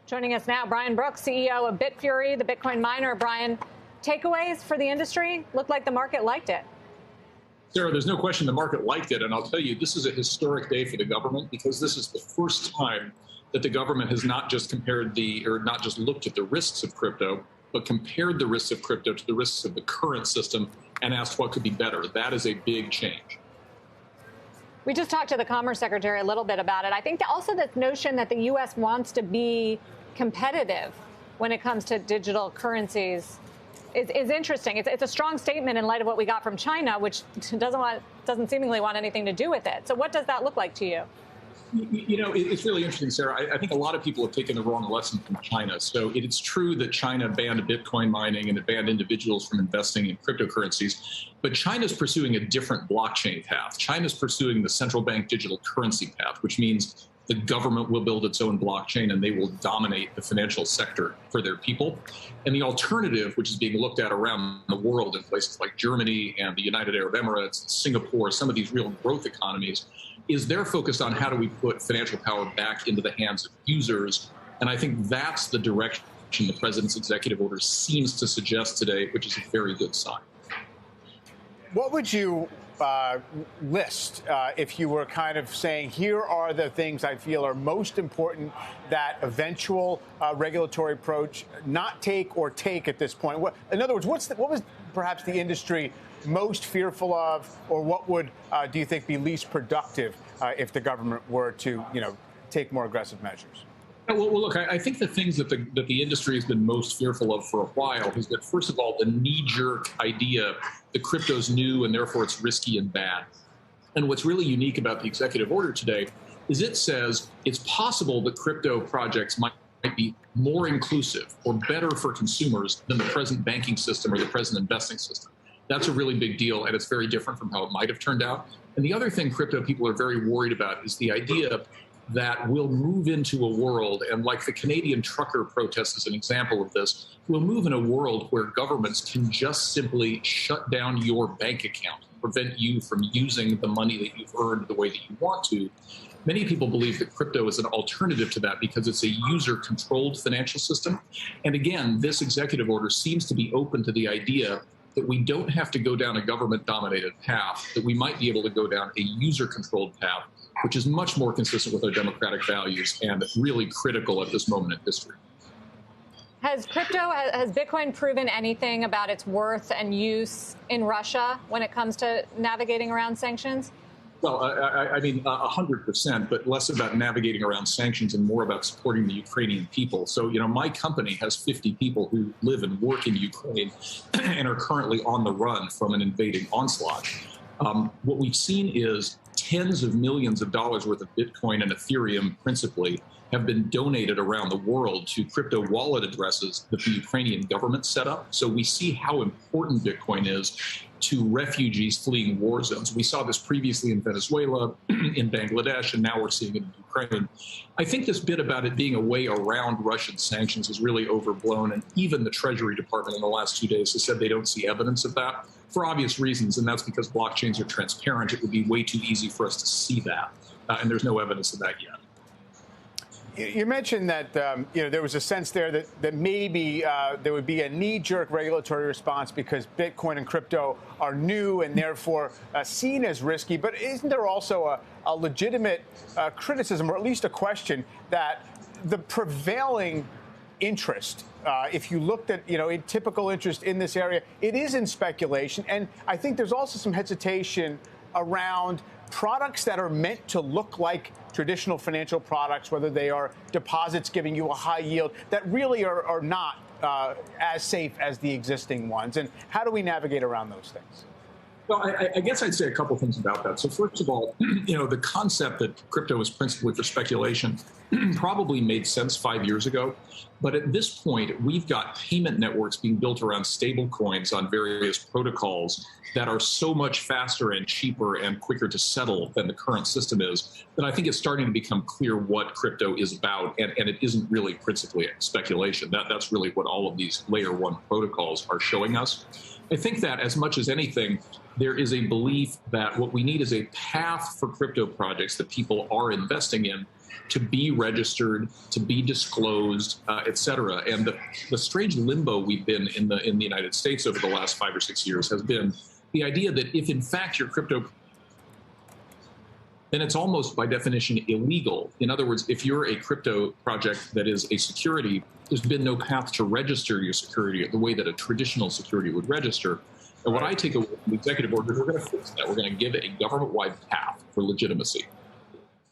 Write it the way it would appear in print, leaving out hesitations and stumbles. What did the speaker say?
Joining us now, Brian Brooks, CEO of Bitfury, the Bitcoin miner. Brian, takeaways for the industry? Looked like the market liked it. Sarah, there's no question the market liked it. And I'll tell you, this is a historic day for the government because this is the first time that the government has not just not just looked at the risks of crypto, but compared the risks of crypto to the risks of the current system and asked what could be better. That is a big change. We just talked to the Commerce Secretary a little bit about it. I think also this notion that the U.S. wants to be competitive when it comes to digital currencies is interesting. It's a strong statement in light of what we got from China, which doesn't seemingly want anything to do with it. So what does that look like to you? You know, it's really interesting, Sarah. I think a lot of people have taken the wrong lesson from China. So it's true that China banned Bitcoin mining and it banned individuals from investing in cryptocurrencies. But China's pursuing a different blockchain path. China's pursuing the central bank digital currency path, which means the government will build its own blockchain and they will dominate the financial sector for their people. And the alternative, which is being looked at around the world in places like Germany and the United Arab Emirates, Singapore, some of these real growth economies, is they're focused on how do we put financial power back into the hands of users. And I think that's the direction the president's executive order seems to suggest today, which is a very good sign. What would you list if you were kind of saying, here are the things I feel are most important that eventual regulatory approach not take or take at this point? In other words, what was perhaps the industry most fearful of, or what would do you think be least productive if the government were to, take more aggressive measures? Well, look, I think the things that the industry has been most fearful of for a while is that, first of all, the knee-jerk idea that crypto's new and therefore it's risky and bad. And what's really unique about the executive order today is it says it's possible that crypto projects might be more inclusive or better for consumers than the present banking system or the present investing system. That's a really big deal, and it's very different from how it might have turned out. And the other thing crypto people are very worried about is the idea that we'll move into a world, and like the Canadian trucker protest is an example of this, we'll move in a world where governments can just simply shut down your bank account, prevent you from using the money that you've earned the way that you want to. Many people believe that crypto is an alternative to that because it's a user-controlled financial system. And again, this executive order seems to be open to the idea that we don't have to go down a government-dominated path, that we might be able to go down a user-controlled path, which is much more consistent with our democratic values and really critical at this moment in history. Has Bitcoin proven anything about its worth and use in Russia when it comes to navigating around sanctions? Well, I mean, 100%, but less about navigating around sanctions and more about supporting the Ukrainian people. So, my company has 50 people who live and work in Ukraine and are currently on the run from an invading onslaught. What we've seen is tens of millions of dollars worth of Bitcoin and Ethereum principally have been donated around the world to crypto wallet addresses that the Ukrainian government set up. So we see how important Bitcoin is to refugees fleeing war zones. We saw this previously in Venezuela, in Bangladesh, and now we're seeing it in Ukraine. I think this bit about it being a way around Russian sanctions is really overblown, and even the Treasury Department in the last 2 days has said they don't see evidence of that for obvious reasons, and that's because blockchains are transparent. It would be way too easy for us to see that, and there's no evidence of that yet. You mentioned that there was a sense there that maybe there would be a knee-jerk regulatory response because Bitcoin and crypto are new and therefore seen as risky. But isn't there also a legitimate criticism, or at least a question, that the prevailing interest, if you looked at a typical interest in this area, it is in speculation, and I think there's also some hesitation around products that are meant to look like traditional financial products, whether they are deposits giving you a high yield, that really are not as safe as the existing ones. And how do we navigate around those things? Well, I guess I'd say a couple things about that. So first of all, the concept that crypto is principally for speculation probably made sense 5 years ago. But at this point, we've got payment networks being built around stable coins on various protocols that are so much faster and cheaper and quicker to settle than the current system is, that I think it's starting to become clear what crypto is about, and it isn't really principally speculation. That's really what all of these layer one protocols are showing us. I think that as much as anything, there is a belief that what we need is a path for crypto projects that people are investing in to be registered, to be disclosed, et cetera. And the strange limbo we've been in the United States over the last 5 or 6 years has been the idea that if in fact your crypto, then it's almost by definition illegal. In other words, if you're a crypto project that is a security, there's been no path to register your security the way that a traditional security would register. And what I take away from the executive order is we're going to fix that. We're going to give it a government-wide path for legitimacy.